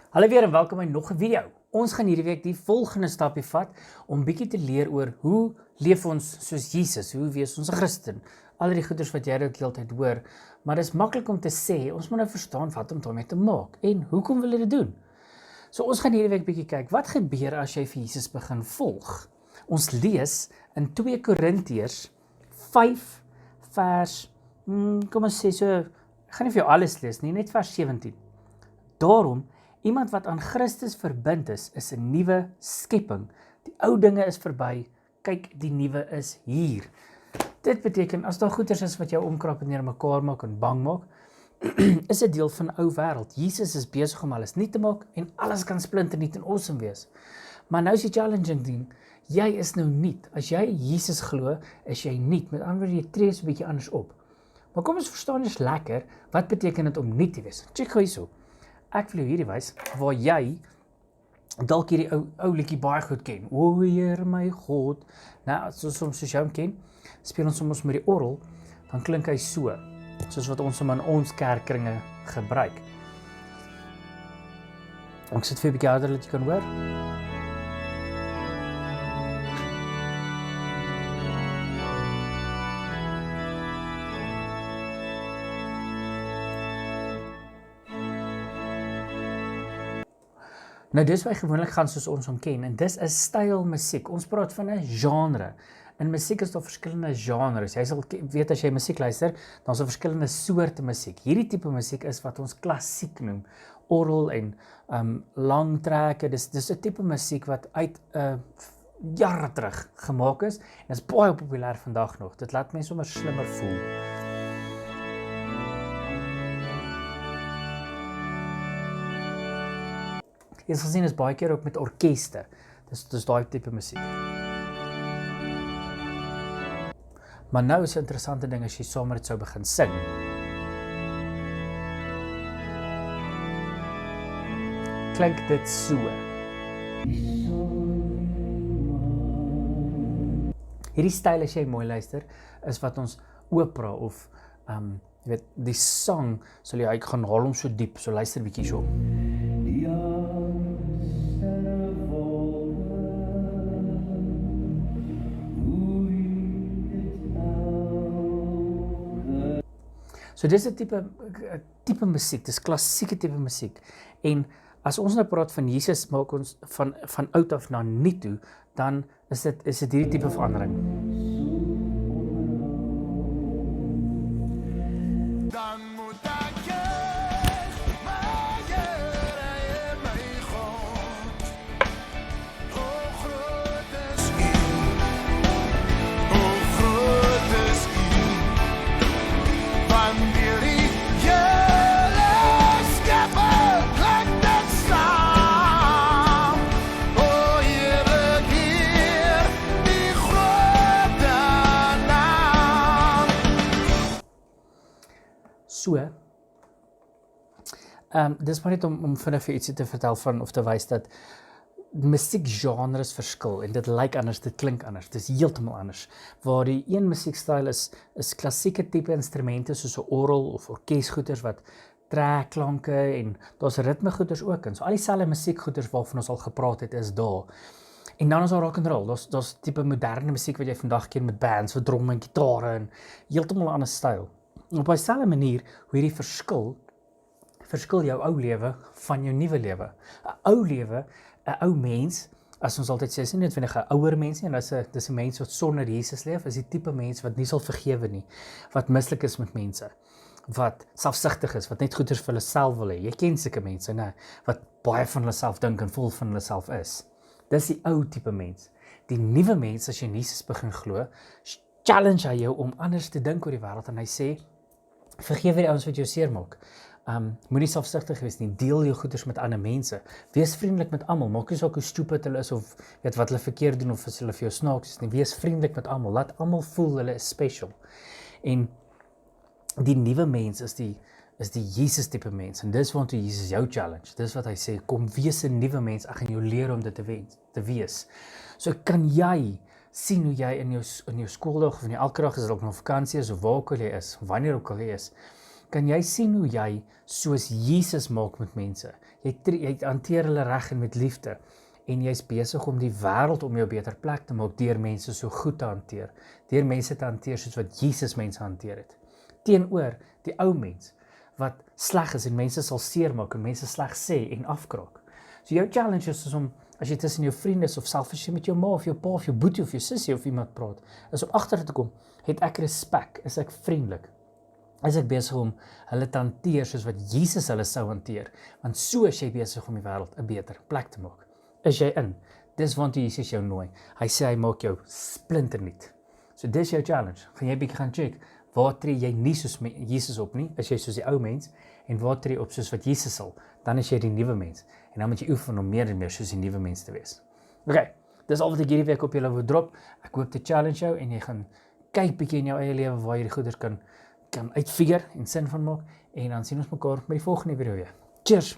Hallo weer en welkom by nog 'n video. Ons gaan hierdie week die volgende stapie vat om bietjie te leer oor hoe leef ons soos Jesus, hoe wees ons 'n Christen. Al die goeders wat jy ook heeltyd hoor, maar dis maklik om te sê, ons moet nou verstaan wat om daarmee te maak en hoekom wil jy dit doen? So ons gaan hierdie week bietjie kyk, wat gebeur as jy vir Jesus begin volg? Ons lees in 2 Korintiërs 5 vers, kom ons sê so, ek gaan nie vir jou alles lees nie, net vers 17. Daarom, iemand wat aan Christus verbind is 'n nuwe skepping. Die ou dinge is verby, kyk, die nuwe is hier. Dit beteken, as daar goeders is wat jou omkrap en neermekaar maak en bang maak, is 'n deel van 'n ou wêreld. Jesus is besig om alles nuut te maak en alles kan splinternuut en awesome wees. Maar nou is die challenging ding, jy is nou nuut. As jy Jesus glo, is jy nuut. Met ander woorde, jy tree 'n bietjie anders op. Maar kom ons verstaan eens lekker, wat beteken dit om nuut te wees? Check gou hierso. Ek wil jou hierdie wys, waar jy dalk hierdie ou liedjie baie goed ken. O Heer my God. Nou, soos jy hom ken, speel ons soms met die orgel, dan klink hy so, soos wat ons hom in ons kerkkringe gebruik. Ek sit vir 'n bietjie harder dat jy kan hoor. Nou dis wat gewoonlik gaan soos ons hom ken, en dis 'n styl musiek. Ons praat van 'n genre. In musiek is daar verskillende genres. Jy sal weet as jy musiek luister, dan is daar verskillende soorte musiek. Hierdie tipe musiek is wat ons klassiek noem. Orgel en lang trekke. Dis 'n tipe musiek wat uit jare terug gemaak is en is baie populêr vandag nog. Dit laat mense sommer slimmer voel. Jy sal sien is baie keer ook met orkeste. Dis daai tipe musiek. Maar nou is 'n interessante ding as jy saam met dit sou begin sing. Klink dit so. Hierdie styl as jy mooi luister, is wat ons opera of jy weet, die sang sal jy gaan haal hom so diep, so luister bietjie so. So dis 'n tipe musiek, dis klassieke tipe musiek. En as ons nou praat van Jesus, maak ons van oud af na nuut toe, dan is dit hierdie tipe verandering. Dan moet ek so, dis maar net om vinnig vir ietsie te vertel van, of te wys dat musiekgenres verskil, en dit lyk anders, dit klink anders, dit is heeltemal anders. Waar die een musiekstyl is klassieke tipe instrumente, soos 'n orgel of orkesgoeders, wat trekklanke, en daar's ritmegoeders ook, en so al dieselfde musiekgoeders waarvan ons al gepraat het, is daar. En dan is daar rock and roll, daar's tipe moderne musiek wat jy vandag ken met bands, vir drum en gitare, en heeltemal 'n ander styl. Op dieselfde manier, hoe hierdie verskil jou ou lewe van jou nuwe lewe. 'n Ou lewe, 'n ou mens, as ons altyd sê, is nie noodwendig 'n ouer mens nie, en dis 'n mens wat sonder Jesus leef, is die tipe mens wat nie sal vergewe nie, wat mislik is met mense, wat selfsugtig is, wat net goeders vir hulle self wil hê. Jy ken sulke mense, né, wat baie van hulle self dink en vol van hulle self is. Dis die ou tipe mens. Die nuwe mens, as jy in Jesus begin glo, challenge hy jou om anders te dink oor die wêreld, en hy sê, vergewe die ouens wat jou seermaak. Moenie selfsugtig wees nie, deel jou goeders met ander mense. Wees vriendelik met almal, maak nie saak hoe stupid hulle is of weet wat hulle verkeerd doen of as hulle vir jou snaaks is nie. Wees vriendelik met almal, laat almal voel hulle is special. En die nuwe mens is die Jesus tipe mens, en dis waartoe Jesus jou challenge. Dis wat hy sê, kom wees 'n nuwe mens, ek gaan jou leer om dit te wees. So kan jy sien hoe jy in jou skooldag of in elke dag is dit ook nog vakansie is of waar ook al jy is, wanneer ook al jy is, kan jy sien hoe jy soos Jesus maak met mense. Jy hanteer hulle reg en met liefde. En jy's besig om die wêreld om jou 'n beter plek te maak deur mense so goed te hanteer. Deur mense te hanteer soos wat Jesus mense hanteer het. Teenoor die ou mens wat sleg is en mense sal seermaak en mense sleg sê en afkraak. So jou challenge is om as jy tussen jou vriende of selfs as jy met jou ma of jou pa of jou boetie of jou sussie of iemand praat, is om agter te kom, het ek respek, is ek vriendelik? Is ek besig om hulle te hanteer soos wat Jesus hulle sou hanteer? Want so is jy besig om die wêreld 'n beter plek te maak. Is jy in? Dis waartoe Jesus jou nooi. Hy sê hy maak jou splinternuut. So dis jou challenge. Gaan jy bietjie gaan check, waar tree jy nie soos Jesus op nie, is jy soos die ou mens, en waar tree op soos wat Jesus sal, dan is jy die nuwe mens. En dan moet jy oefen om meer en meer soos die nuwe mens te wees. Okay, dis al wat ek hierdie week op julle wil drop. Ek hoop te challenge jou en jy gaan kyk bietjie in jou eie lewe waar jy die goeders kan uitfigure en sin van maak. En dan sien ons mekaar by die volgende video weer. Cheers!